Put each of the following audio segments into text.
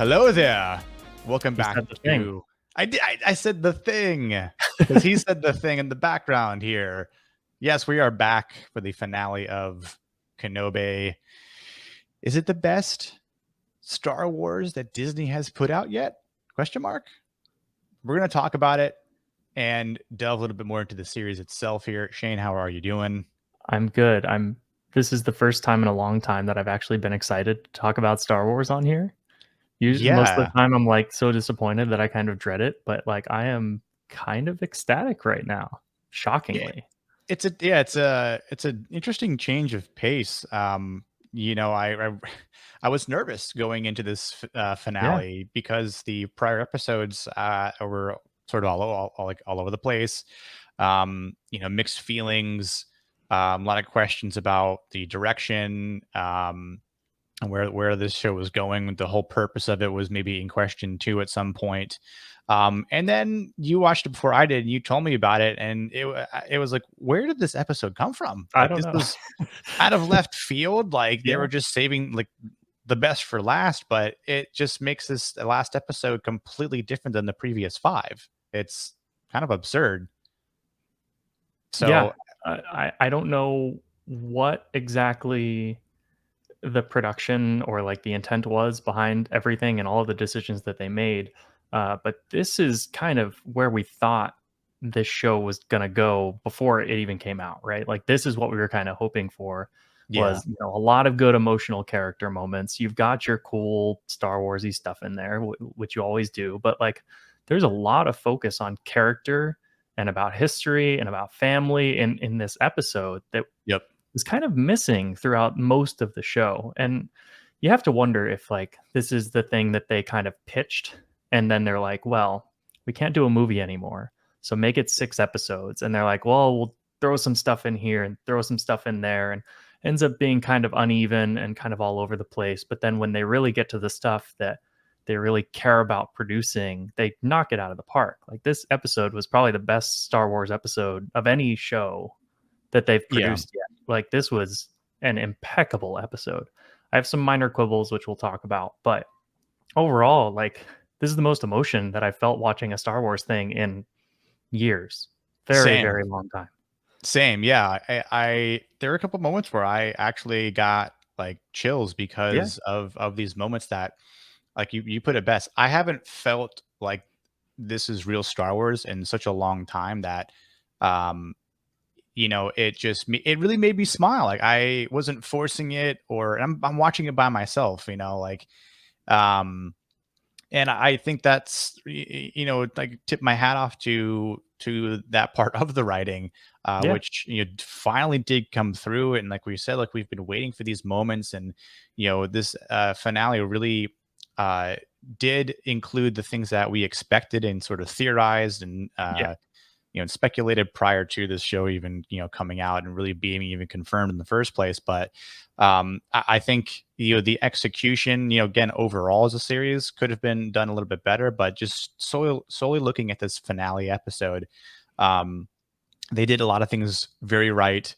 Hello there. Welcome You back said the thing. to. I said the thing because he said the thing in the background here. Yes, we are back for the finale of Kenobi. Is it the best Star Wars that Disney has put out yet? Question mark. We're gonna talk about it and delve a little bit more into the series itself here. Shane, how are you doing? I'm good. This is the first time in a long time that I've actually been excited to talk about Star Wars on here. Usually, most of Yeah, the time I'm like so disappointed that I kind of dread it, but like I am kind of ecstatic right now, yeah. shockingly. It's an interesting change of pace. You know, I was nervous going into this Yeah. finale because the prior episodes were sort of like all over the place. You know, mixed feelings, a lot of questions about the direction, and where this show was going. The whole purpose of it was maybe in question too at some point. And then you watched it before I did, and you told me about it, and it was like, where did this episode come from? I Like don't this know. was out of left field. Like they Yeah. were just saving like the best for last, but it just makes this last episode completely different than the previous five. It's kind of absurd. Yeah. So I don't know what exactly the production or like the intent was behind everything and all of the decisions that they made. But this is kind of where we thought this show was going to go before it even came out, right? Like this is what we were kind of hoping for yeah, was, a lot of good emotional character moments. You've got your cool Star Warsy stuff in there, which you always do, but like there's a lot of focus on character and about history and about family in this episode that yep, was kind of missing throughout most of the show. And you have to wonder if like this is the thing that they kind of pitched and then they're like, well, we can't do a movie anymore. So make it 6 episodes. And they're like, well, we'll throw some stuff in here and throw some stuff in there and ends up being kind of uneven and kind of all over the place. But then when they really get to the stuff that they really care about producing, they knock it out of the park. Like this episode was probably the best Star Wars episode of any show that they've yeah. produced yet. Like this was an impeccable episode. I have some minor quibbles which we'll talk about, but overall, like this is the most emotion that I felt watching a Star Wars thing in years. Very, Same. very long time. Same, yeah. I there were a couple moments where I actually got like chills Yeah. because of these moments that, like you put it best. I haven't felt like this is real Star Wars in such a long time that, um, you know, it really made me smile. Like I wasn't forcing it, or I'm watching it by myself. You know, like um, and I think that's you know, like tip my hat off to that part of the writing, Yeah. which you know finally did come through. And like we said, like we've been waiting for these moments, and you know this finale really uh, did include the things that we expected and sort of theorized and Yeah. you know, speculated prior to this show even, you know, coming out and really being even confirmed in the first place. But I think, you know, the execution, you know, again, overall as a series could have been done a little bit better, but just solely looking at this finale episode, um, they did a lot of things very right.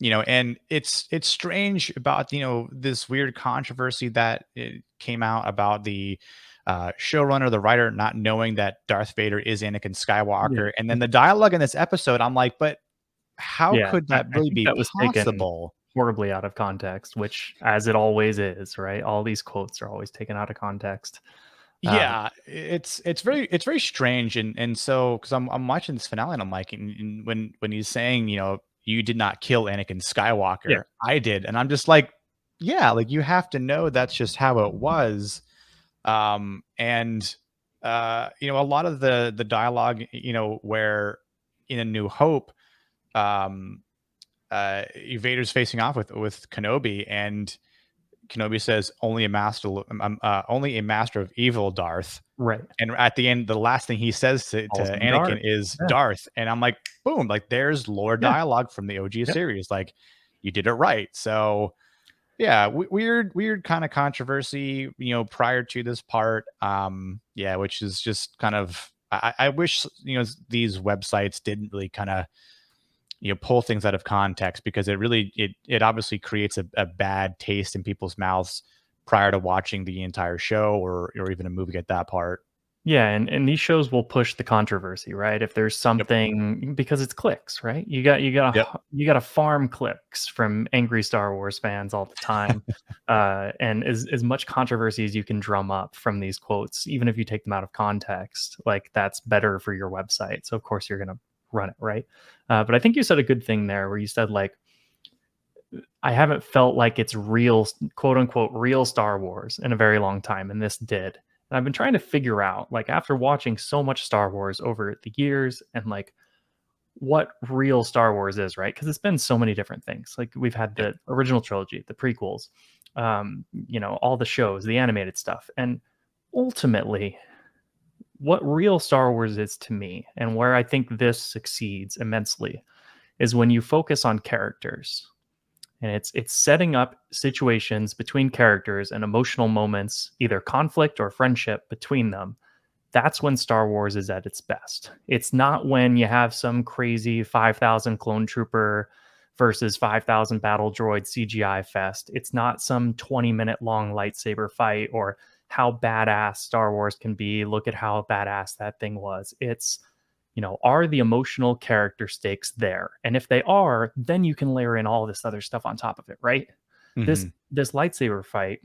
You know, and it's strange about, you know, this weird controversy that it came out about the showrunner, the writer, not knowing that Darth Vader is Anakin Yeah. Skywalker. And then the dialogue in this episode, I'm like, but how Yeah. could that I really think be that was taken possible? horribly out of context, which as it always is, right? All these quotes are always taken out of context. Uh, Yeah, it's very strange, and so because I'm watching this finale and I'm like, and when he's saying, you know, you did not kill Anakin yeah. Skywalker, I did, and I'm just like, yeah, like you have to know that's just how it was, and you know, a lot of the dialogue, you know, where in A New Hope, um, Vader's facing off with Kenobi, and Kenobi says, only a master of evil, Darth." Right. And at the end, the last thing he says to Calls him Anakin Dart. is Yeah. Darth. And I'm like, boom, like there's lore Yeah. dialogue from the OG Yep. series. Like you did it right. So yeah, weird kind of controversy, you know, prior to this part. Yeah, which is just kind of, I wish, you know, these websites didn't really kind of, you know, pull things out of context because it really, it obviously creates a bad taste in people's mouths prior to watching the entire show or even a movie at that part. Yeah, and these shows will push the controversy, right? If there's Yep. something because it's clicks, right? Yep. You got to farm clicks from angry Star Wars fans all the time, and as much controversy as you can drum up from these quotes, even if you take them out of context, like that's better for your website. So of course you're gonna run it, right? But I think you said a good thing there, where you said like I haven't felt like it's real, quote unquote, real Star Wars in a very long time, and this did. And I've been trying to figure out, like, after watching so much Star Wars over the years, and like what real Star Wars is, right? Because it's been so many different things. Like we've had Yep. the original trilogy, the prequels, all the shows, the animated stuff, and ultimately, what real Star Wars is to me, and where I think this succeeds immensely, is when you focus on characters and it's setting up situations between characters and emotional moments, either conflict or friendship between them. That's when Star Wars is at its best. It's not when you have some crazy 5,000 clone trooper versus 5,000 battle droid CGI fest. It's not some 20-minute long lightsaber fight or how badass Star Wars can be. Look at how badass that thing was. It's, are the emotional character stakes there? And if they are, then you can layer in all this other stuff on top of it, right? This Hmm. this lightsaber fight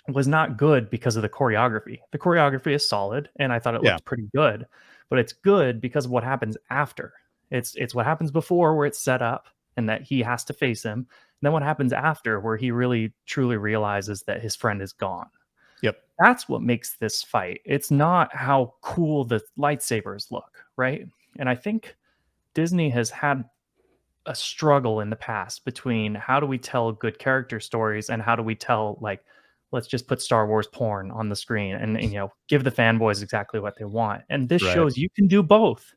was not good because of the choreography. The choreography is solid and I thought it Yeah. looked pretty good, but it's good because of what happens after. It's what happens before where it's set up and that he has to face him. And then what happens after where he really truly realizes that his friend is gone. Yep. That's what makes this fight. It's not how cool the lightsabers look, right? And I think Disney has had a struggle in the past between how do we tell good character stories and how do we tell like let's just put Star Wars porn on the screen and give the fanboys exactly what they want. And this Right. shows you can do both.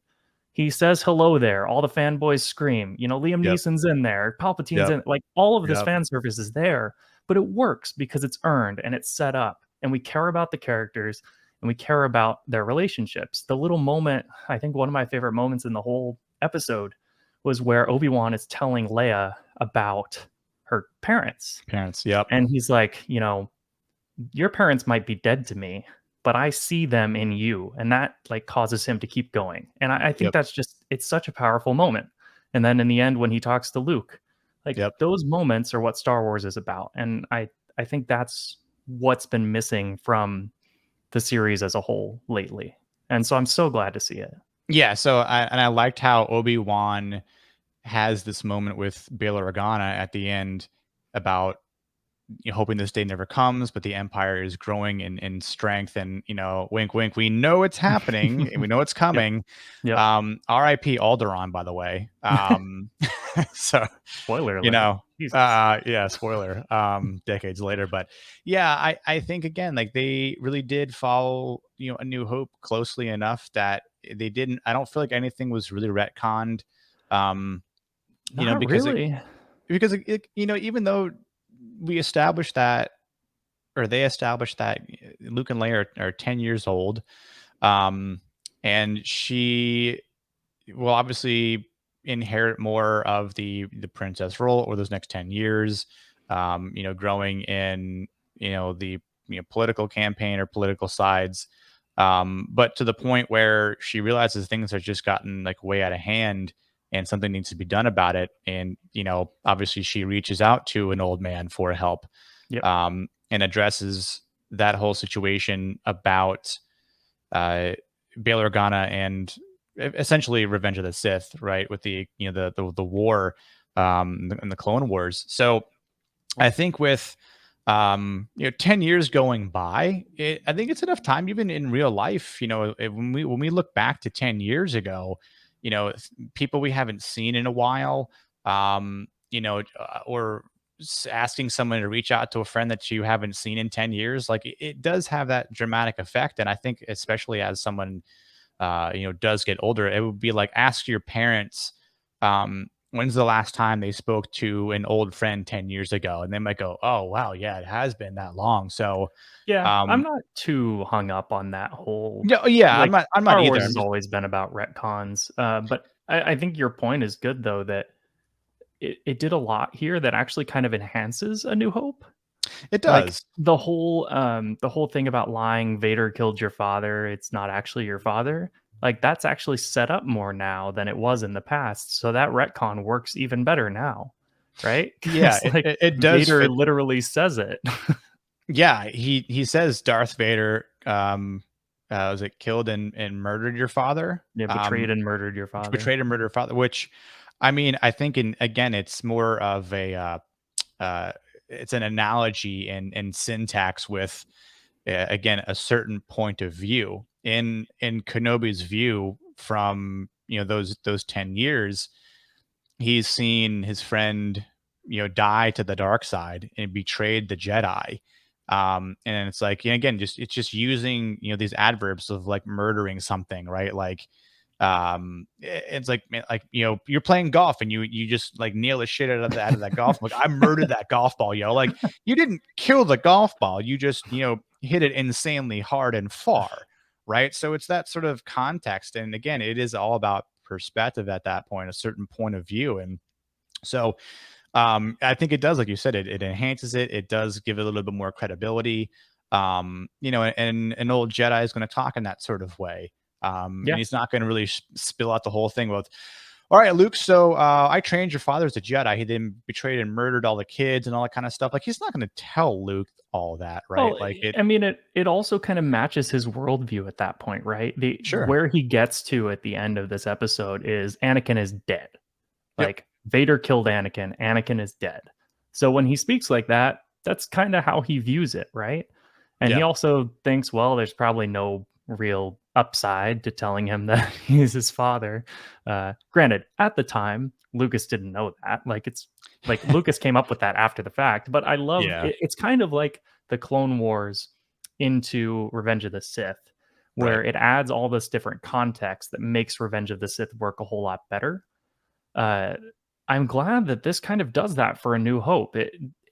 He says hello there. All the fanboys scream. Liam Yep. Neeson's in there. Palpatine's Yep. in. Like all of this Yep. fan service is there, but it works because it's earned and it's set up, and we care about the characters and we care about their relationships. The little moment, I think one of my favorite moments in the whole episode was where Obi-Wan is telling Leia about her parents, Parents. Yep. and he's like, your parents might be dead to me, but I see them in you. And that like causes him to keep going. And I think Yep. that's just, it's such a powerful moment. And then in the end, when he talks to Luke, like Yep. those moments are what Star Wars is about. And I think that's what's been missing from the series as a whole lately. And so I'm so glad to see it. Yeah. So I liked how Obi-Wan has this moment with Bail Organa at the end about hoping this day never comes, but the empire is growing in strength, and wink wink, we know it's happening and we know it's Yep. coming. Yep. RIP Alderaan, by the way. So Spoiler alert. Jesus. yeah, spoiler, decades later. But yeah, I think again, like they really did follow A New Hope closely enough that they didn't, I don't feel like anything was really retconned. um Not because really. even though we established that, or they established that Luke and Leia are 10 years old, um, and she will obviously inherit more of the princess role over those next 10 years, growing in, the political campaign or political sides. But to the point where she realizes things have just gotten like way out of hand and something needs to be done about it. And, obviously she reaches out to an old man for help, Yep. and addresses that whole situation about uh, Bail Organa and essentially Revenge of the Sith, right? With the war, and the Clone Wars. So I think with 10 years going by, I think it's enough time, even in real life. When we look back to 10 years ago, people we haven't seen in a while, or asking someone to reach out to a friend that you haven't seen in 10 years, like it does have that dramatic effect. And I think especially as someone does get older, it would be like ask your parents, when's the last time they spoke to an old friend 10 years ago, and they might go, oh wow, yeah, it has been that long. So Yeah, I'm um not too hung up on that whole yeah, like I'm not Star either. Wars I'm has just always been about retcons. But I think your point is good though that it did a lot here that actually kind of enhances A New Hope. It Like does. the whole thing about lying, Vader killed your father, it's not actually your father. Like that's actually set up more now than it was in the past. So that retcon works even better now, right? Yeah, Cuz like it does Vader fit. literally says it. Yeah, he says Darth Vader was it killed and murdered your father? Yeah, betrayed and murdered your father. Betrayed and murdered your father, which I mean, I think in again, it's more of a uh it's an analogy and syntax with again a certain point of view. In Kenobi's view from those 10 years, he's seen his friend, die to the dark side and betrayed the Jedi. And it's like, again, just it's just using these adverbs of like murdering something, right? Like, it's like like you're playing golf and you just like nail the shit out of that golf. Like I murdered that golf ball, like you didn't kill the golf ball, you just hit it insanely hard and far, right? So it's that sort of context, and again, it is all about perspective at that point, a certain point of view. And so I think it does, like you said, it enhances it. It does give it a little bit more credibility. And an old Jedi is going to talk in that sort of way. And Yeah. he's not going to really spill out the whole thing with, all right, Luke, so I trained your father as a Jedi. He then betrayed and murdered all the kids and all that kind of stuff. Like, he's not going to tell Luke all that, right? Well, Like, it, I mean, it also kind of matches his worldview at that point, right? The sure. where he gets to at the end of this episode is Anakin is dead. Yep. Like Vader killed Anakin. Anakin is dead. So when he speaks like that, that's kind of how he views it, right? And he Yeah. also thinks, well, there's probably no real upside to telling him that he's his father. Granted, at the time, Lucas didn't know that. Like it's like Lucas came up with that after the fact. But I love Yeah. it. It's kind of like the Clone Wars into Revenge of the Sith, Right. where it adds all this different context that makes Revenge of the Sith work a whole lot better. uh, I'm glad that this kind of does that for A New Hope.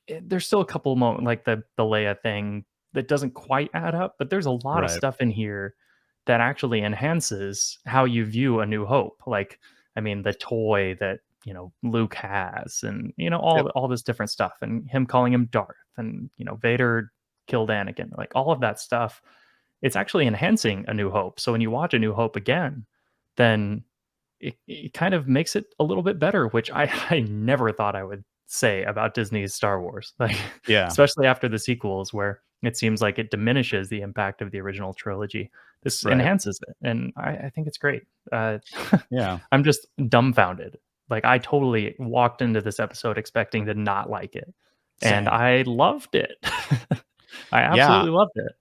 There's still a couple moments like the Leia thing that doesn't quite add up, but there's a lot of Right. stuff in here that actually enhances how you view A New Hope. Like, I mean, the toy that Luke has, and Yep. all this different stuff, and him calling him Darth, and Vader killed Anakin, like all of that stuff. It's actually enhancing A New Hope. So when you watch A New Hope again, then it kind of makes it a little bit better, which I never thought I would say about Disney's Star Wars, like Yeah. especially after the sequels, where it seems like it diminishes the impact of the original trilogy. This Right. enhances it, and I think it's great. Uh, Yeah. I'm just dumbfounded. Like I totally walked into this episode expecting to not like it, and Same. I loved it. I Yeah. absolutely loved it.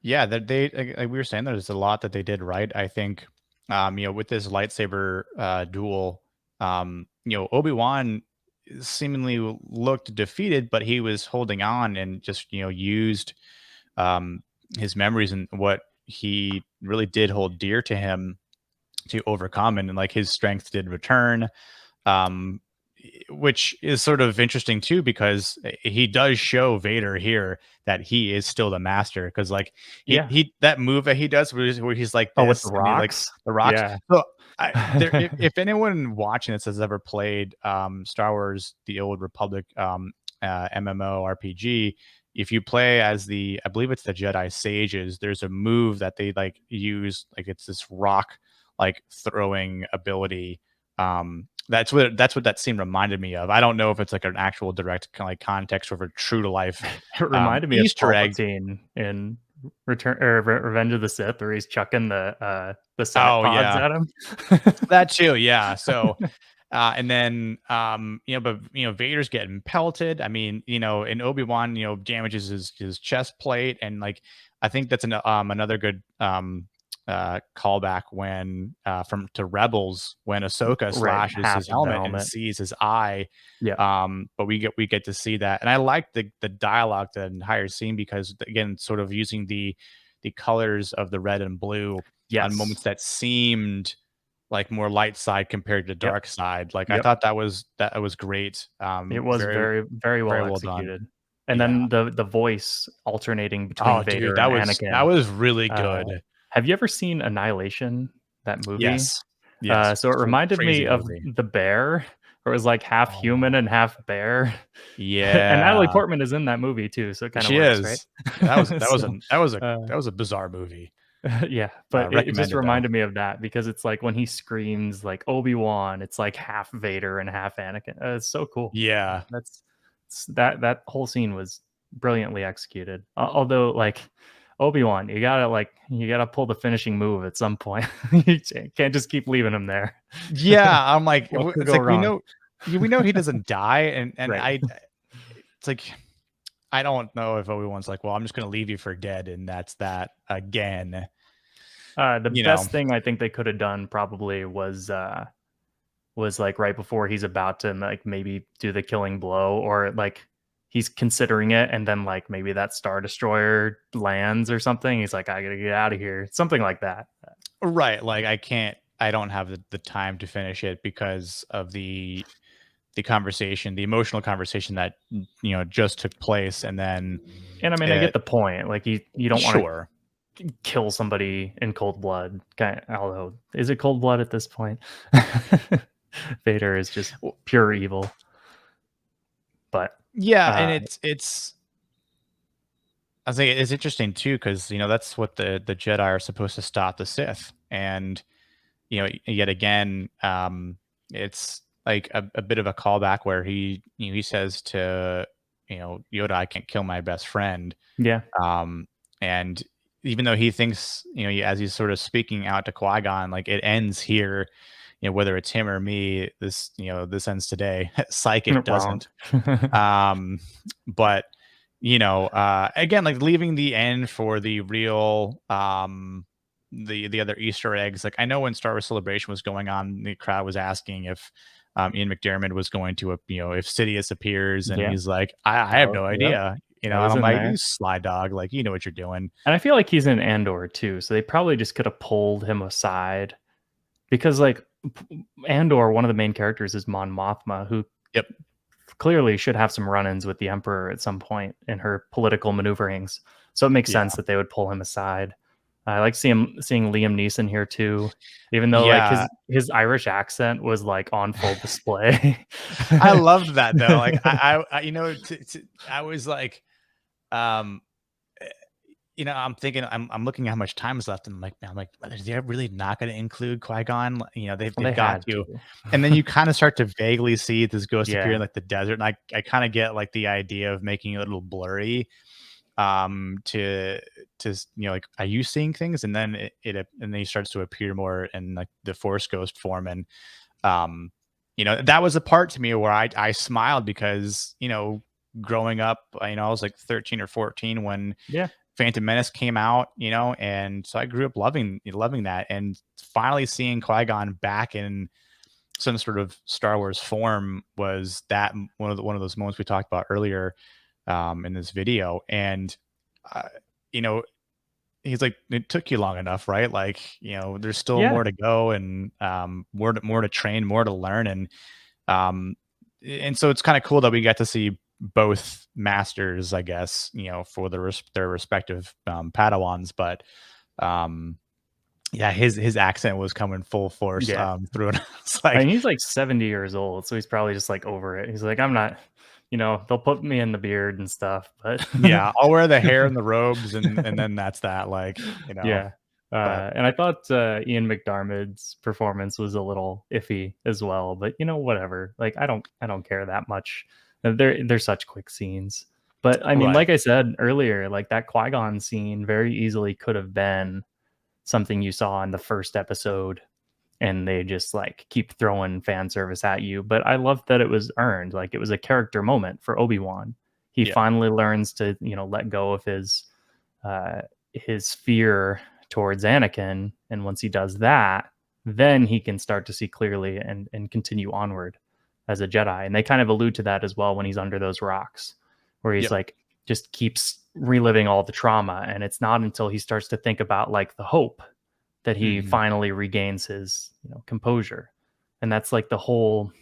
Yeah, that they like we were saying, there's a lot that they did right. I think, with this lightsaber duel, Obi-Wan seemingly looked defeated, but he was holding on and just used um, his memories and what he really did hold dear to him to overcome, and like his strength did return. Um, which is sort of interesting too, because he does show Vader here that he is still the master. Because like Yeah. he that move that he does where he's like Oh, with the this and he like rocks. the rocks. Yeah. So if anyone watching this has ever played Star Wars: The Old Republic MMO RPG, if you play as I believe it's the Jedi Sages, there's a move that they like use, like it's this rock like throwing ability. That's what that scene reminded me of. I don't know if it's like an actual direct kind of like context or if a true to life It reminded me of Easter egg. Palpatine in Return or Revenge of the Sith, where he's chucking the side Oh pods yeah, at him. that too. Yeah. So, and then but Vader's getting pelted. I mean, and Obi-Wan damages his chest plate, and like I think that's another good callback when from to Rebels when Ahsoka Right, slashes half his of the helmet and helmet. sees his eye. Yeah. But we get to see that, and I like the dialogue, the entire scene, because again, sort of using the colors of the red and blue on Yes. moments that seemed like more light side compared to Yep. dark side. Like I Yep. thought that was great. It was Very very, very very well well done. executed. And Yeah. then the voice alternating between Oh, dude, Vader that and was Anakin. really Uh, good. have you ever seen Annihilation, that movie? Yes. Yes. So it reminded Crazy me of movie. The Bear, where it was like half human and Oh, half bear. And Natalie yeah, Portman is in that movie too, so it kind of she works, right? is. That was So, that was a bizarre movie. yeah, but it just Recommended though. reminded me of that because it's like when he screams like Obi-Wan, it's like half Vader and half Anakin. It's so cool. Yeah. That whole scene was brilliantly executed. Although like Obi-Wan, you gotta pull the finishing move at some point. You can't just keep leaving him there. Yeah, I'm like, What could it's go like wrong? we know he doesn't die, and Right. it's like I don't know if Obi-Wan's like, well, I'm just gonna leave you for dead, and that's that again. The You know, best thing I think they could have done probably was like right before he's about to like maybe do the killing blow, or like he's considering it and then like maybe that star destroyer lands or something. He's like, I gotta get out of here, something like that. right? Like I don't have the time to finish it because of the conversation, the emotional conversation that just took place, and then And I mean, I get it, the point. Like you don't want sure. to kill somebody in cold blood. Although, is it cold blood at this point? Vader is just pure evil. But Yeah, and uh, it's I think it's interesting too because that's what the Jedi are supposed to stop the Sith, and yet again, it's like a bit of a callback where he says to Yoda, "I can't kill my best friend," yeah, and even though he thinks as he's sort of speaking out to Qui Gon, like it ends here. Whether it's him or me, this ends today. Psych, it wrong. doesn't. Um, but again, like leaving the end for the real the other Easter eggs. Like I know when Star Wars Celebration was going on, the crowd was asking if Ian McDiarmid was going to if Sidious appears, and Yeah. he's like, I have Oh, no yep. idea. It And was I'm in like, there. you sly dog, like you know what you're doing. And I feel like he's in Andor too, so they probably just could have pulled him aside because, like, Andor, one of the main characters is Mon Mothma, who Yep. clearly should have some run-ins with the Emperor at some point in her political maneuverings. So it makes Yeah. sense that they would pull him aside. I like seeing Liam Neeson here too, even though like Yeah. his Irish accent was like on full display. I loved that though. Like I I was like, um, I'm thinking, I'm looking at how much time is left, and I'm like, are they really not going to include Qui Gon? They've They got had to, to. and then you kind of start to vaguely see this ghost appear Yeah. in like the desert, and I kind of get like the idea of making it a little blurry, to like, are you seeing things? And then and then he starts to appear more in like the Force Ghost form, and um, that was a part to me where I smiled because growing up, I was like 13 or 14 when Yeah. Phantom Menace came out, and so I grew up loving that, and finally seeing Qui-Gon back in some sort of Star Wars form was that one of those moments we talked about earlier, in this video, and uh, you know, he's like, it took you long enough, right? Like, there's still Yeah. more to go, and more to train, more to learn, um, and so it's kind of cool that we get to see both masters, I guess, for their respective Padawans. But um, yeah, his accent was coming full force Yeah. through it. It's I like, mean, he's like 70 years old, so he's probably just like over it. He's like, I'm not, they'll put me in the beard and stuff, but yeah, I'll wear the hair and the robes, and then that's that. Like, yeah. but And I thought Ian McDiarmid's performance was a little iffy as well, but whatever. Like, I don't care that much. They're such quick scenes. But I mean, right, like I said earlier, like that Qui-Gon scene very easily could have been something you saw in the first episode, and they just like keep throwing fan service at you. But I love that it was earned. Like it was a character moment for Obi-Wan. He yeah, finally learns to, let go of his fear towards Anakin. And once he does that, then he can start to see clearly and continue onward as a Jedi. And they kind of allude to that as well when he's under those rocks, where he's yep, like just keeps reliving all the trauma. And it's not until he starts to think about like the hope that he hmm, finally regains his composure. And that's like the whole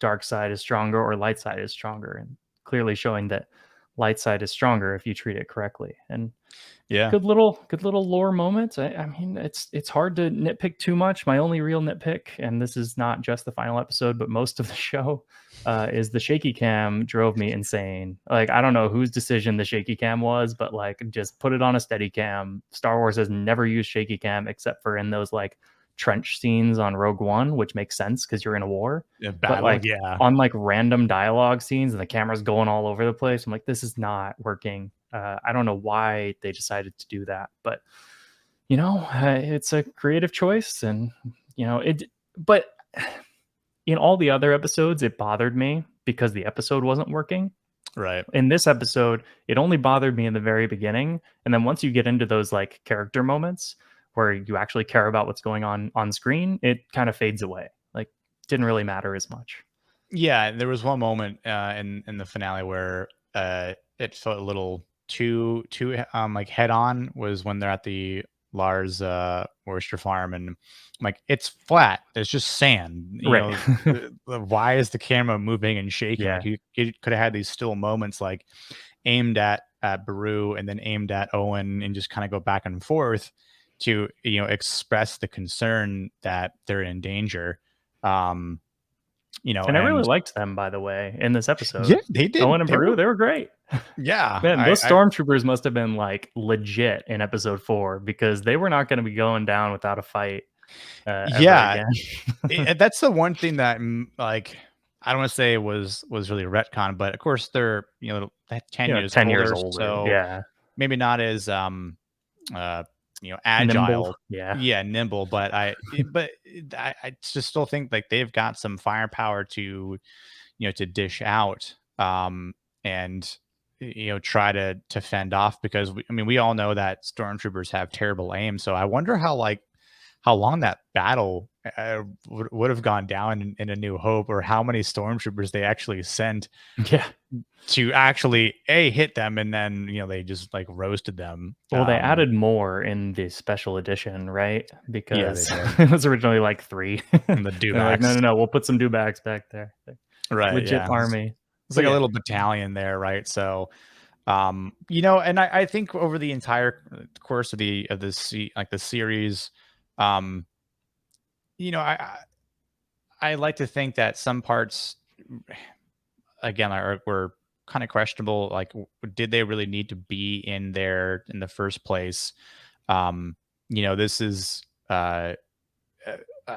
dark side is stronger or light side is stronger, and clearly showing that light side is stronger if you treat it correctly. And Yeah. good little lore moments. I mean, it's hard to nitpick too much. My only real nitpick, and this is not just the final episode, but most of the show, is the shaky cam drove me insane. Like, I don't know whose decision the shaky cam was, but like, just put it on a steady cam. Star Wars has never used shaky cam except for in those like trench scenes on Rogue One, which makes sense because you're in a war. Yeah, But battle, like yeah. on like random dialogue scenes and the camera's going all over the place, I'm like, this is not working. I don't know why they decided to do that, but it's a creative choice, and it. But in all the other episodes, it bothered me because the episode wasn't working. Right. In this episode, it only bothered me in the very beginning, and then once you get into those like character moments where you actually care about what's going on screen, it kind of fades away. Like, didn't really matter as much. Yeah, there was one moment in the finale where it felt a little too like head on was when they're at the Lars oyster farm, and I'm like, it's flat. There's just sand. Right. Why is the camera moving and shaking? Yeah. Like you could have had these still moments like aimed at Baru and then aimed at Owen and just kind of go back and forth to express the concern that they're in danger. Um, And I really and liked them, by the way, in this yeah, episode. they did. Owen and They Beru, were, they were great. yeah. Man, those I stormtroopers must have been like legit in episode 4 because they were not going to be going down without a fight ever yeah. again. That's the one thing that like I don't want to say was really retcon, but of course they're 10 years 10 years older, older. so Yeah. maybe not as uh Nimble. agile. Yeah. Yeah, nimble, but I just still think like they've got some firepower to to dish out and try to fend off because we all know that stormtroopers have terrible aim, so I wonder how long that battle would have gone down in A New Hope, or how many stormtroopers they actually sent Yeah. to actually hit them, and then they just like roasted them. Well, they added more in the special edition, right? Yeah, they Because did. it was originally like 3. And the They're like, no, dewbacks, no, no, we'll put some dewbacks back there. right? Legit Yeah, army. it's But like a yeah. little battalion there, right? So and I think over the entire course of the series, um you know I I like to think that some parts again were kind of questionable. Like, did they really need to be in there in the first place? This is uh, uh,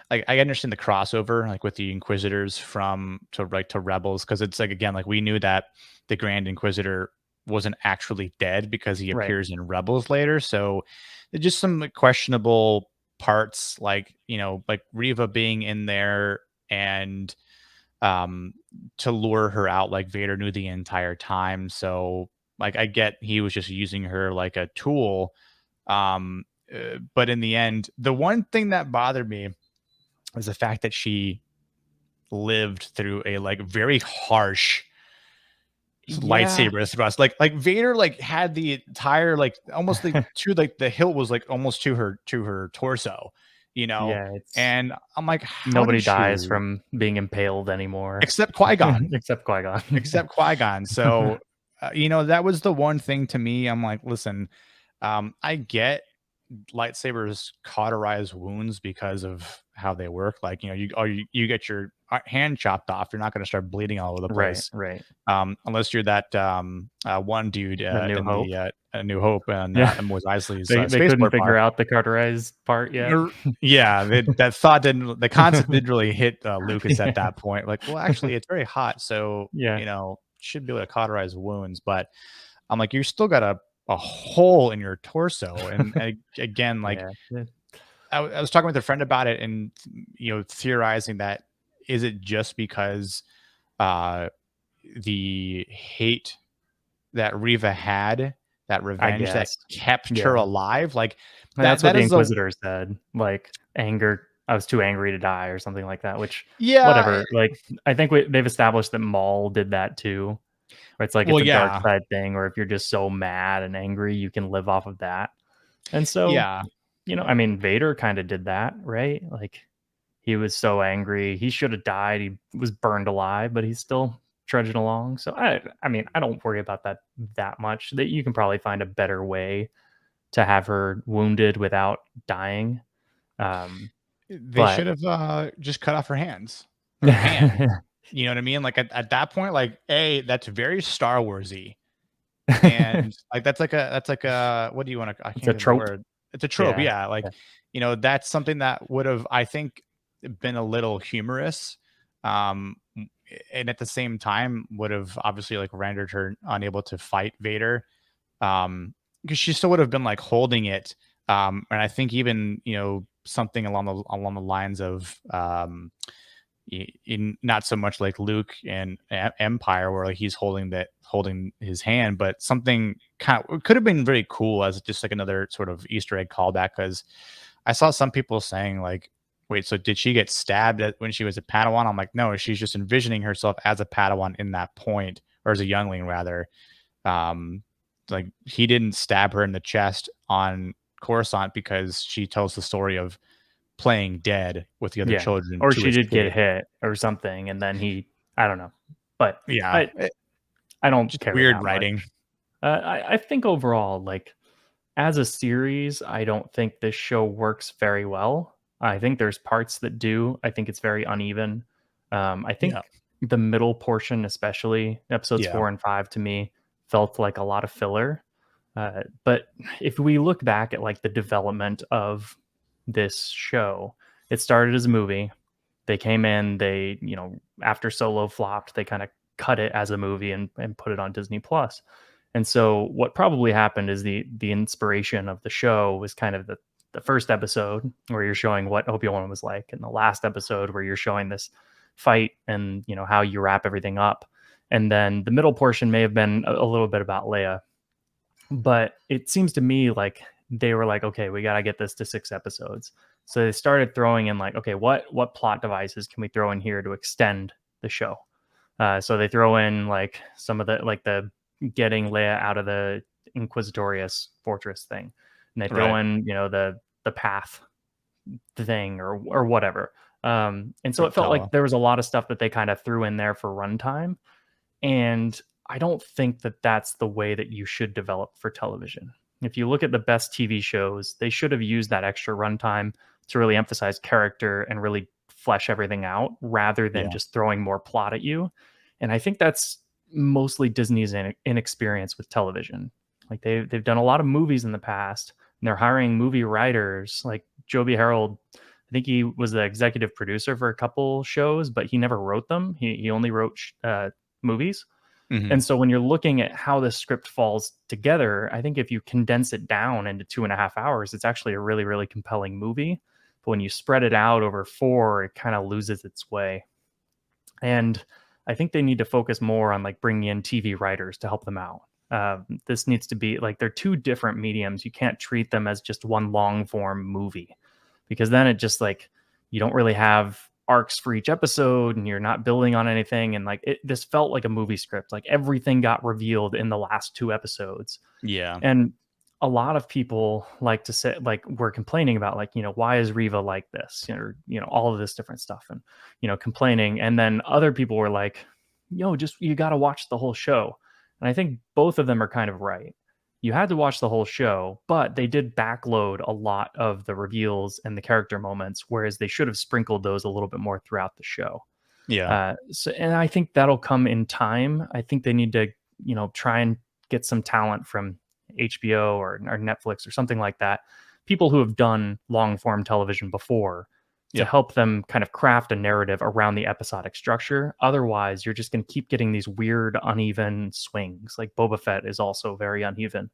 like I understand the crossover, like with the Inquisitors to Rebels, because it's like again, like we knew that the Grand Inquisitor wasn't actually dead because he Right. appears in Rebels later. So there's just some like, questionable parts, like like Riva being in there and um to lure her out, like Vader knew the entire time. So like I get he was just using her like a tool. But in the end, the one thing that bothered me was the fact that she lived through a like very harsh Yeah. lightsaber thrust. Like Vader like had the entire like almost like to like the hilt was like almost to her torso, Yeah, it's and I'm like, how nobody did dies you from being impaled anymore. except Qui-Gon, Except Qui-Gon. except Qui-Gon. So that was the one thing to me. I'm like, listen, I get lightsabers cauterize wounds because of how they work. Like, you get your hand chopped off, you're not going to start bleeding all over the Right, place. right. Unless you're that one dude The New in Hope. the A New Hope and Yeah. Mos Eisley's They couldn't spaceport figure bar. out the cauterized part yet. Yeah, the concept didn't really hit Lucas at that point. Like, well, actually, it's very hot, so Yeah. should be able to cauterize wounds. But I'm like, you still got a hole in your torso, and again, like Yeah. Yeah. I was talking with a friend about it, and theorizing that is it just because uh, the hate that Riva had, that I revenge that guess. kept her Yeah. alive, like And that that's what that the is a Inquisitor said, like, anger I was too angry to die or something like that, which yeah. whatever, like, I think they've established that Maul did that too, where it's like Well, it's a dark yeah, side thing, or if you're just so mad and angry, you can live off of that. And so, yeah, I mean, Vader kinda did that, right? Like, he was so angry, he should have died, he was burned alive, but he still trudging along. So I mean, I don't worry about that much. That you can probably find a better way to have her wounded without dying. Um, They but should have just cut off her hands or hand. You know what I mean? Like at that point, like that's very Star Warsy. And like that's like a what do you want to I it's can't a think of the trope. word. It's a trope, Yeah. yeah. Like, Yeah. that's something that would have, I think, been a little humorous. And at the same time would have obviously like rendered her unable to fight Vader. Because she still would have been like holding it. And I think even, something along the lines of in not so much like Luke and Empire, where like he's holding his hand, but something kind of could have been very cool as just like another sort of Easter egg callback. Because I saw some people saying like, "Wait, so did she get stabbed when she was a Padawan?" I'm like, "No, she's just envisioning herself as a Padawan in that point, or as a youngling rather." Um, like he didn't stab her in the chest on Coruscant because she tells the story of playing dead with the other Yeah. children Or to she did get escape. hit or something, and then I don't know, but Yeah, I don't just care weird that much. writing. I think overall, like, as a series, I don't think this show works very well. I think there's parts that do. I think it's very uneven. I Yeah, think the middle portion, especially episodes yeah, 4 and 5, to me felt like a lot of filler. But if we look back at like the development of this show, it started as a movie. They came in, after Solo flopped, they kind of cut it as a movie and put it on Disney Plus. And so what probably happened is the inspiration of the show was kind of the first episode where you're showing what Obi-Wan was like, and the last episode where you're showing this fight and how you wrap everything up. And then the middle portion may have been a little bit about Leia. But it seems to me like they were like, okay, we got to get this to 6 episodes. So they started throwing in like, okay, what plot devices can we throw in here to extend the show? So they throw in like some of the getting Leia out of the Inquisitorius fortress thing, and they throw right. in the path thing or whatever. And so Quick it felt like tell. there was a lot of stuff that they kind of threw in there for runtime, and I don't think that that's the way that you should develop for television. If you look at the best TV shows, they should have used that extra runtime to really emphasize character and really flesh everything out rather than Yeah, just throwing more plot at you. And I think that's mostly Disney's inexperience with television. Like they've done a lot of movies in the past, and they're hiring movie writers like Joby Harold. I think he was the executive producer for a couple shows, but he never wrote them. He only wrote movies. hmm, And so when you're looking at how the script falls together, I think if you condense it down into 2.5 hours, it's actually a really, really compelling movie. But when you spread it out over four, it kind of loses its way. And I think they need to focus more on like bringing in TV writers to help them out. This needs to be like they're two different mediums. You can't treat them as just one long form movie because then it just like you don't really have arcs for each episode and you're not building on anything. And like this felt like a movie script. Like everything got revealed in the last 2 episodes. yeah, And a lot of people like to say, like, we're complaining about, like, why is Riva like this? Or, all of this different stuff and, complaining. And then other people were like, just, you got to watch the whole show. And I think both of them are kind of right. You had to watch the whole show, but they did backload a lot of the reveals and the character moments, whereas they should have sprinkled those a little bit more throughout the show. yeah, And I think that'll come in time. I think they need to, try and get some talent from HBO or Netflix or something like that. People who have done long form television before to yep, help them kind of craft a narrative around the episodic structure. Otherwise, you're just going to keep getting these weird, uneven swings. Like Boba Fett is also very uneven.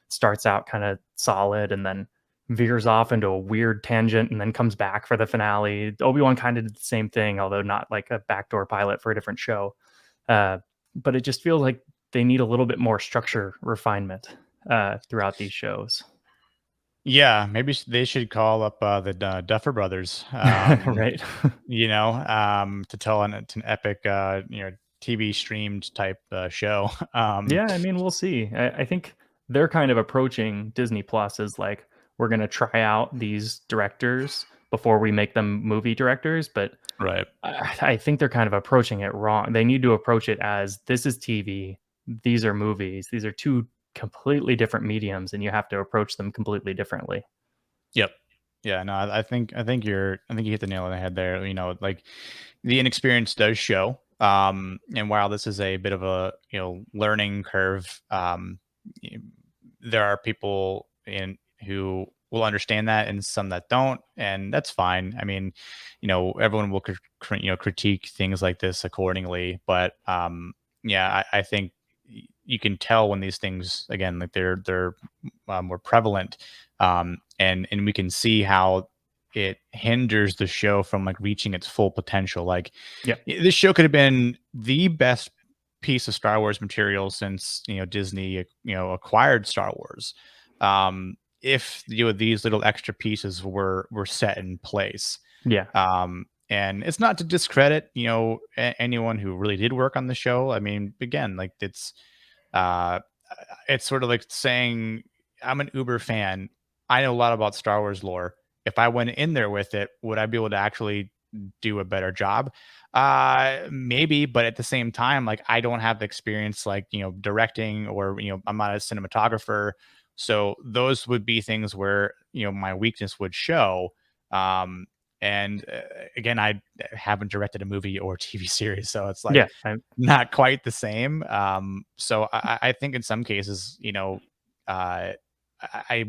Starts out kind of solid and then veers off into a weird tangent and then comes back for the finale. Obi-Wan kind of did the same thing, although not like a backdoor pilot for a different show. But it just feels like they need a little bit more structure refinement throughout these shows. yeah. Maybe they should call up the Duffer Brothers. Right. To tell it's an epic, TV streamed type show. Yeah, I mean, we'll see. I think they're kind of approaching Disney Plus as like, we're going to try out these directors before we make them movie directors. But Right. I think they're kind of approaching it wrong. They need to approach it as this is TV, these are movies, these are two completely different mediums, and you have to approach them completely differently. Yep. Yeah, no, I think you hit the nail on the head there. Like the inexperience does show. And while this is a bit of a learning curve, y- there are people in who will understand that and some that don't, and that's fine. I mean, everyone will critique things like this accordingly, but yeah, I think you can tell when these things again like they're more prevalent, and we can see how it hinders the show from like reaching its full potential. Like Yeah. this show could have been the best piece of Star Wars material since Disney acquired Star Wars. If these little extra pieces were set in place. Yeah. And it's not to discredit anyone who really did work on the show. I mean, again, like uh it's sort of like saying I'm an Uber fan. I know a lot about Star Wars lore. If I went in there with it, would I be able to actually do a better job? Maybe, but at the same time, like I don't have the experience like, directing, or, I'm not a cinematographer. So those would be things where, my weakness would show. Um, and again, I haven't directed a movie or TV series, so it's like Yeah. I, not quite the same. So I think in some cases, I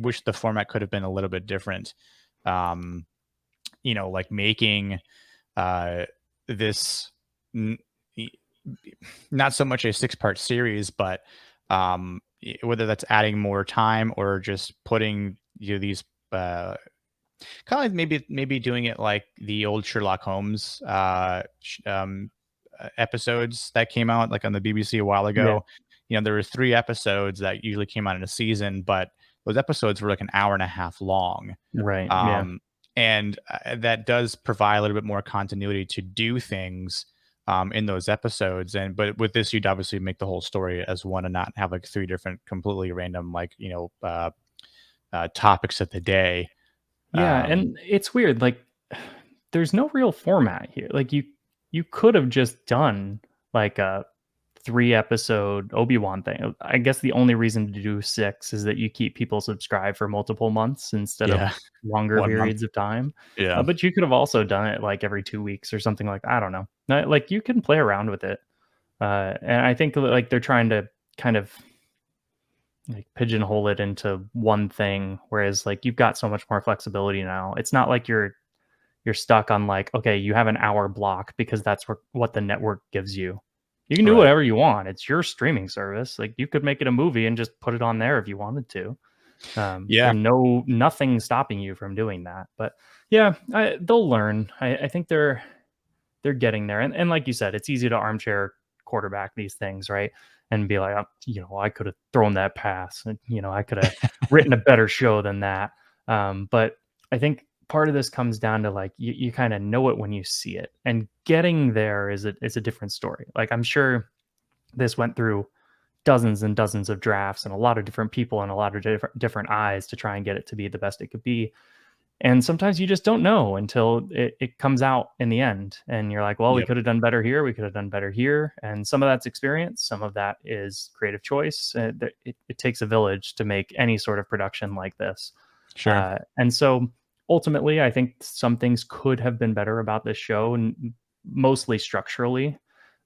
wish the format could have been a little bit different. Um, like making uh, this n- y- not so much a 6-part series, but whether that's adding more time or just putting these kind of like maybe doing it like the old Sherlock Holmes episodes that came out like on the BBC a while yeah. ago. There were 3 episodes that usually came out in a season, but those episodes were like an hour and a half long. Right. Yeah. Um, and that does provide a little bit more continuity to do things in those episodes. And but with this, you'd obviously make the whole story as one and not have like 3 different completely random like topics of the day. Yeah, Um, and it's weird, like, there's no real format here. Like, you could have just done, like, a 3-episode Obi-Wan thing. I guess the only reason to do 6 is that you keep people subscribed for multiple months instead of yeah, longer 1 month. periods of time. Yeah. But you could have also done it, like, every 2 weeks or something like I don't know. Like, you can play around with it. And I think, like, they're trying to kind of like pigeonhole it into one thing, whereas like you've got so much more flexibility now. It's not like you're stuck on like, okay, you have an hour block because that's what the network gives you. You can do Right. whatever you want. It's your streaming service. Like you could make it a movie and just put it on there if you wanted to. Yeah. There's nothing stopping you from doing that. But yeah, they'll learn. I think they're getting there. And like you said, it's easy to armchair quarterback these things, right? And be like, oh, I could have thrown that pass. And, I could have written a better show than that. But I think part of this comes down to like you kind of know it when you see it, and getting there is a different story. Like I'm sure this went through dozens and dozens of drafts and a lot of different people and a lot of different eyes to try and get it to be the best it could be. And sometimes you just don't know until it comes out in the end. And you're like, well, we Yep. could have done better here. We could have done better here. And some of that's experience. Some of that is creative choice. It takes a village to make any sort of production like this. Sure. And so ultimately, I think some things could have been better about this show, and mostly structurally.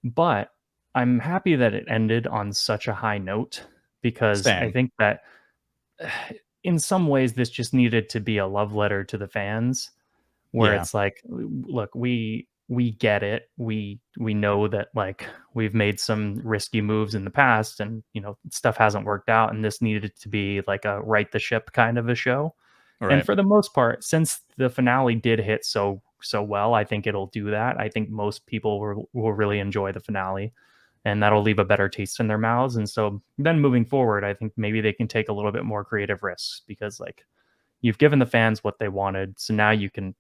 But I'm happy that it ended on such a high note, because I Same. think that in some ways this just needed to be a love letter to the fans, where Yeah. it's like, look, we get it, we know that like we've made some risky moves in the past, and stuff hasn't worked out, and this needed to be like a right the ship kind of a show. And Right. for the most part, since the finale did hit so well, I think it'll do that. I think most people will really enjoy the finale, and that'll leave a better taste in their mouths. And so then moving forward, I think maybe they can take a little bit more creative risks, because like you've given the fans what they wanted, so now you can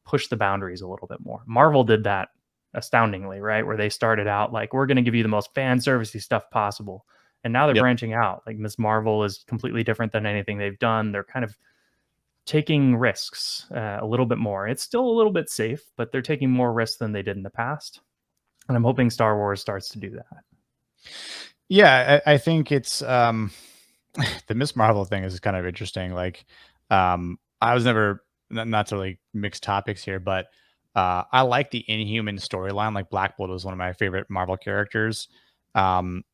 push the boundaries a little bit more. Marvel did that astoundingly, right? Where they started out like, we're going to give you the most fan servicey stuff possible, and now they're Yep. branching out. Like Miss Marvel is completely different than anything they've done. They're kind of taking risks a little bit more. It's still a little bit safe, but they're taking more risks than they did in the past. And I'm hoping Star Wars starts to do that. Yeah, I think it's the Miss Marvel thing is kind of interesting. Like, I was never not to like mix topics here, but I like the Inhuman storyline. Like Black Bolt was one of my favorite Marvel characters. Um,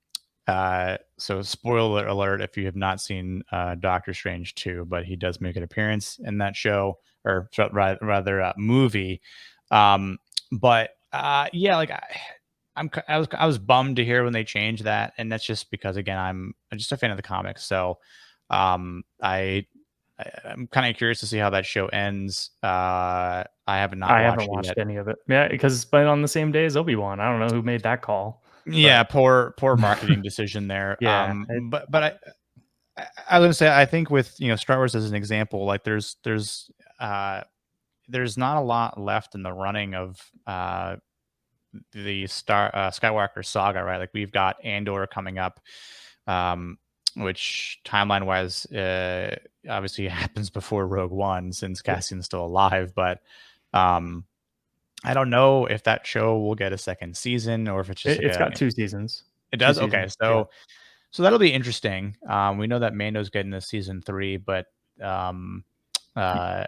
so spoiler alert if you have not seen Doctor Strange 2, but he does make an appearance in that show or rather movie. Um, but yeah, like I was bummed to hear when they changed that, and that's just because again I'm just a fan of the comics. So um, I I'm kind of curious to see how that show ends. I have not I haven't watched it watched yet. any of it. Yeah, because it's been on the same day as Obi-Wan. I don't know who made that call, Yeah, but poor marketing decision there. yeah, I was gonna say I think with Star Wars as an example, like uh there's not a lot left in the running of the Skywalker saga, right? Like we've got Andor coming up, um, which timeline wise, obviously happens before Rogue One since yeah, Cassian's still alive. But um, I don't know if that show will get a second season or if it's just like it's a. got 2 seasons. It 2 does okay, seasons. Yeah. so that'll be interesting. We know that Mando's getting a season 3, but um, uh,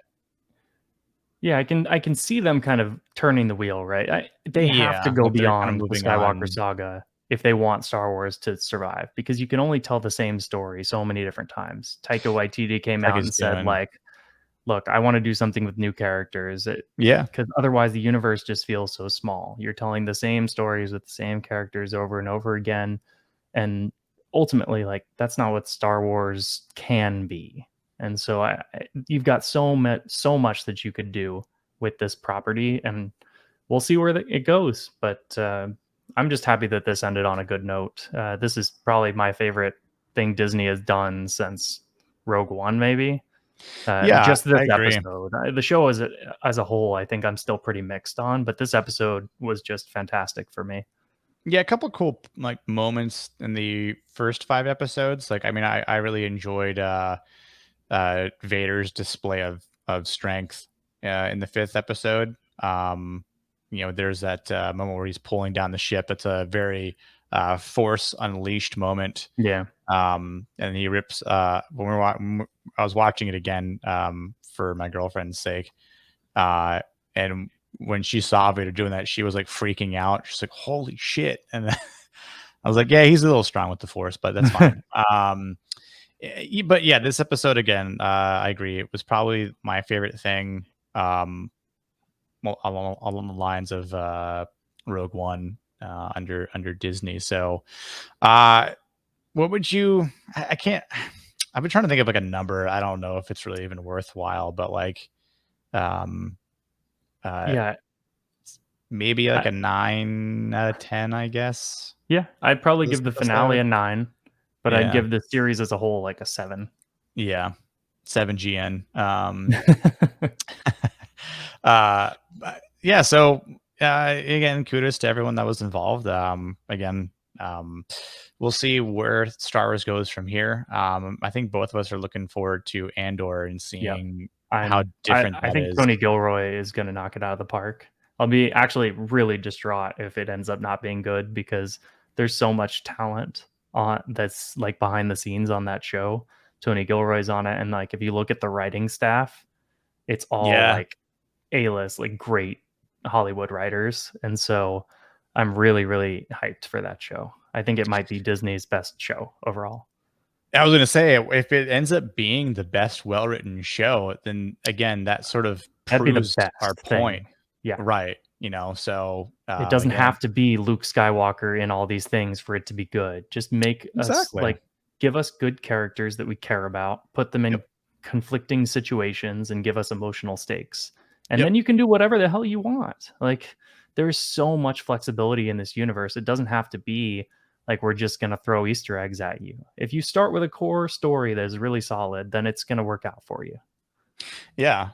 Yeah, I can see them kind of turning the wheel, right? They have to yeah, go like they're kind of beyond the moving Skywalker on. saga if they want Star Wars to survive, because you can only tell the same story so many different times. Taika Waititi came Like out is and said, doing, like, "Look, I want to do something with new characters, yeah, because otherwise the universe just feels so small. You're telling the same stories with the same characters over and over again, and ultimately, like, that's not what Star Wars can be." And so you've got so much that you could do with this property, and we'll see where it goes. But I'm just happy that this ended on a good note. This is probably my favorite thing Disney has done since Rogue One, maybe. yeah, Just this I agree. episode, the show as a whole, I think I'm still pretty mixed on, but this episode was just fantastic for me. Yeah, a couple cool like moments in the first 5 episodes. Like, I mean, I really enjoyed Vader's display of strength in the 5th episode. There's that moment where he's pulling down the ship. It's a very Force Unleashed moment. Yeah, And he rips when I was watching it again for my girlfriend's sake. And when she saw Vader doing that, she was like freaking out. She's like, "Holy shit!" And then I was like, "Yeah, he's a little strong with the Force, but that's fine." But yeah, this episode again, I agree. It was probably my favorite thing. Well, along the lines of Rogue One under Disney. So, uh, what would you? I can't. I've been trying to think of like a number. I don't know if it's really even worthwhile, but like, um, uh, yeah. maybe like I, a 9 out of 10, I guess. Yeah, I'd probably This give the finale episode. a 9, but I'd Yeah. give the series as a whole like a 7. Yeah. 7 GN. uh, yeah. So, again, kudos to everyone that was involved. Again, we'll see where Star Wars goes from here. I think both of us are looking forward to Andor and Yep. seeing how I different I that think is. Tony Gilroy is gonna knock it out of the park. I'll be actually really distraught if it ends up not being good, because there's so much talent on that's, like, behind the scenes on that show. Tony Gilroy's on it, and, like, if you look at the writing staff, it's all, Yeah. like, A-list, like, great Hollywood writers, and so I'm really, really hyped for that show. I think it might be Disney's best show overall. I was gonna say if it ends up being the best well-written show, then again, that sort of That'd be the proves our best point. thing. Yeah. Right. So It doesn't again, have to be Luke Skywalker in all these things for it to be good. Just make us exactly. like give us good characters that we care about, put them in Yep. conflicting situations and give us emotional stakes. And Yep. then you can do whatever the hell you want. Like there's so much flexibility in this universe. It doesn't have to be like we're just going to throw Easter eggs at you. If you start with a core story that is really solid, then it's going to work out for you. Yeah.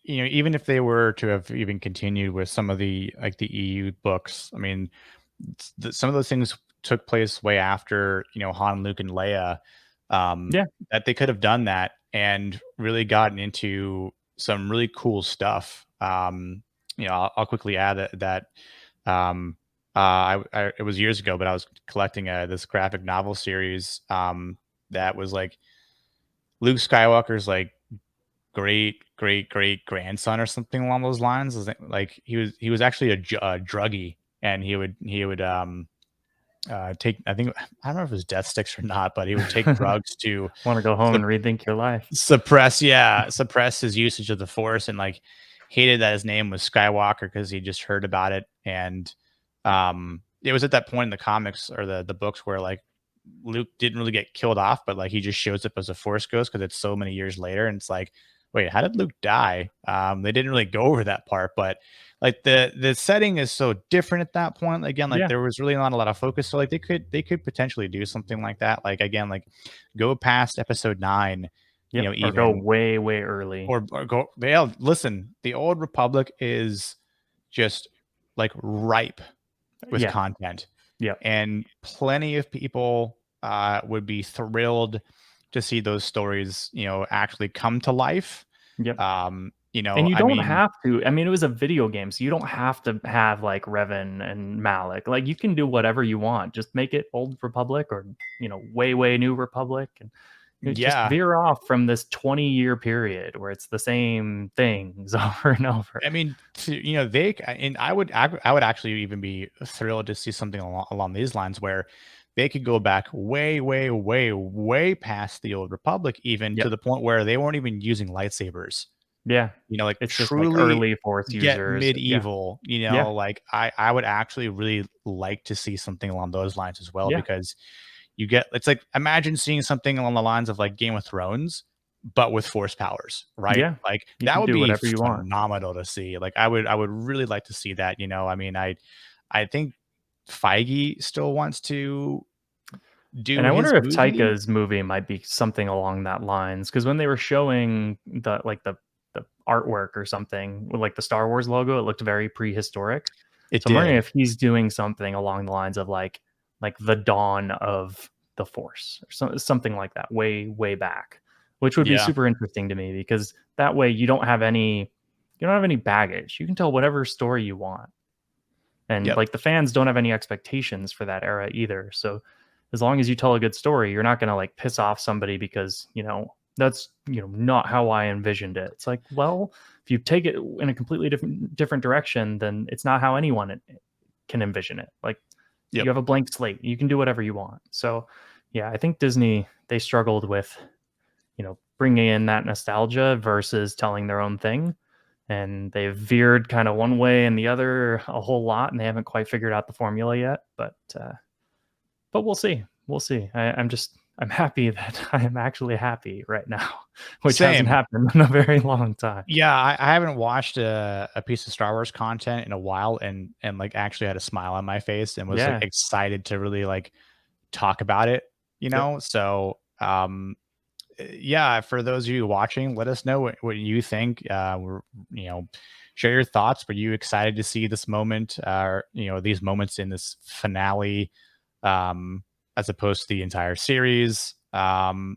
Even if they were to have even continued with some of the like the EU books, I mean, some of those things took place way after Han, Luke, and Leia. Um, Yeah. that they could have done that and really gotten into some really cool stuff. I'll quickly add that um, it was years ago, but I was collecting this graphic novel series that was like Luke Skywalker's like great grandson or something along those lines. Like he was actually a druggie, and he would take, I think, I don't know if it was death sticks or not, but he would take drugs to Want to go home and rethink your life? suppress his usage of the Force, and like hated that his name was Skywalker because he just heard about it. And it was at that point in the comics or the books where like Luke didn't really get killed off, but like he just shows up as a Force ghost because it's so many years later, and it's like, wait, how did Luke die? They didn't really go over that part, but like the setting is so different at that point. Again, like Yeah. there was really not a lot of focus, so like they could potentially do something like that. Like again, like go past episode 9, Yep. Or go even, way, way early. or go. Yeah, listen, the Old Republic is just like ripe with Yeah. content, Yep. and plenty of people would be thrilled to see those stories, actually come to life. Yep. And you I don't mean, have to. I mean, it was a video game, so you don't have to have like Revan and Malik. Like you can do whatever you want. Just make it Old Republic or, way, way New Republic, and just yeah, veer off from this 20-year period where it's the same things over and over. I mean, and I would actually even be thrilled to see something along these lines where they could go back way, way, way, way past the Old Republic, even to Yep. the point where they weren't even using lightsabers. Yeah. Like It's just like truly early Force get users. Yeah. medieval. Yeah. Like I would actually really like to see something along those lines as well, Yeah. because it's like, imagine seeing something along the lines of like Game of Thrones, but with force powers, right? Yeah. Like You that can would do be whatever you want. phenomenal to see. Like I would really like to see that. I mean, I think Feige still wants to do And I his wonder if movie. Taika's movie might be something along that lines, because when they were showing the artwork or something with like the Star Wars logo, it looked very prehistoric. It So I'm wondering did. if he's doing something along the lines of like the dawn of the Force or something like that, way way back, which would be Yeah. super interesting to me because that way you don't have any baggage. You can tell whatever story you want. And Yep. like the fans don't have any expectations for that era either. So as long as you tell a good story, you're not going to like piss off somebody because, that's, not how I envisioned it. It's like, well, if you take it in a completely different direction, then it's not how anyone can envision it. Like you Yep. have a blank slate. You can do whatever you want. So, yeah, I think Disney, they struggled with, bringing in that nostalgia versus telling their own thing, and they've veered kind of one way and the other a whole lot, and they haven't quite figured out the formula yet. But we'll see. We'll see. I'm happy that I am actually happy right now, which hasn't Same. happened in a very long time. Yeah, I haven't watched a piece of Star Wars content in a while, and like actually had a smile on my face and was like Yeah. excited to really like talk about it, Yep. So yeah, for those of you watching, let us know what you think. You know, share your thoughts. Were you excited to see this moment, or these moments in this finale, um, as opposed to the entire series? And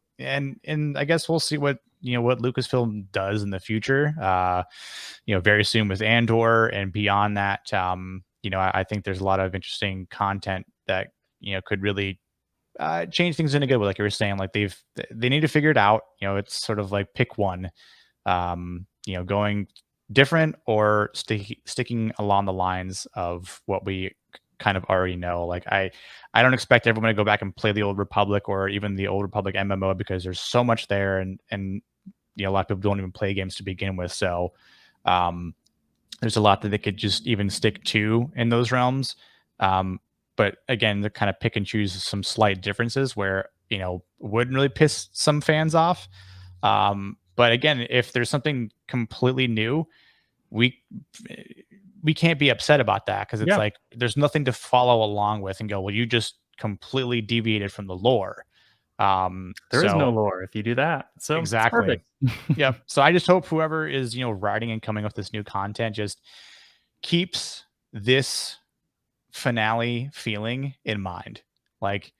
I guess we'll see what Lucasfilm does in the future. Very soon with Andor and beyond that. I think there's a lot of interesting content that could really change things in a good way. Like you were saying, like they need to figure it out. It's sort of like pick one. Going different or sticking along the lines of what we kind of already know. Like I don't expect everyone to go back and play the Old Republic or even the Old Republic MMO, because there's so much there, and a lot of people don't even play games to begin with. So um, there's a lot that they could just even stick to in those realms. Um, but again, they kind of pick and choose some slight differences where, wouldn't really piss some fans off. But again, if there's something completely new, we we can't be upset about that, because it's Yeah. like there's nothing to follow along with and go, well, you just completely deviated from the lore. There is So no lore if you do that. So it's exactly. perfect. Yep. So I just hope whoever is, writing and coming up with this new content just keeps this finale feeling in mind. Like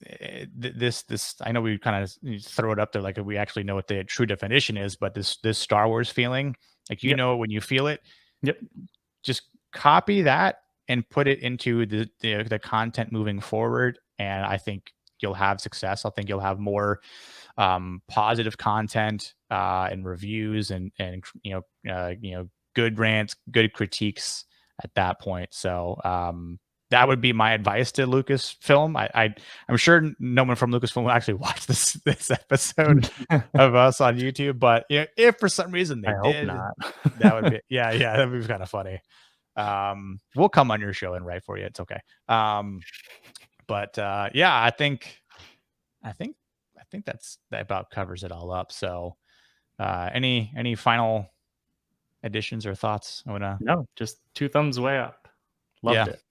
this I know we kind of throw it up there like we actually know what the true definition is, but this Star Wars feeling, like Yep. when you feel it, Yep. just copy that and put it into the content moving forward, and I think you'll have success. I think you'll have more positive content and reviews and good rants, good critiques at that point. So that would be my advice to Lucasfilm. I'm sure no one from Lucasfilm will actually watch this episode of us on YouTube, but if for some reason I they hope did, not. that would be that'd be kind of funny. We'll come on your show and write for you. It's okay. But yeah, I think that about covers it all up. So any final additions or thoughts? I wanna No, just 2 thumbs way up. Yeah, Loved it.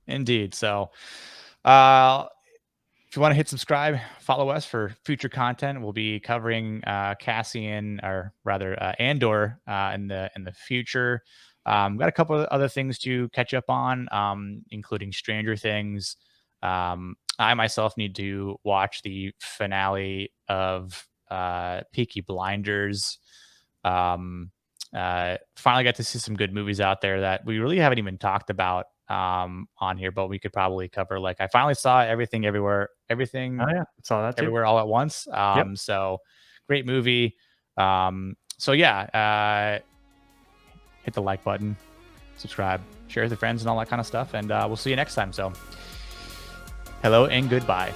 indeed. So uh if you want to hit subscribe, follow us for future content. We'll be covering Cassian, or rather Andor, in the future. Got a couple of other things to catch up on, including Stranger Things. I myself need to watch the finale of Peaky Blinders. Finally got to see some good movies out there that we really haven't even talked about on here, but we could probably cover. Like, I finally saw Oh, yeah. Saw that too. everywhere all at once. Yep. So great movie. So yeah, hit the like button, subscribe, share with your friends, and all that kind of stuff. And we'll see you next time. So hello and goodbye.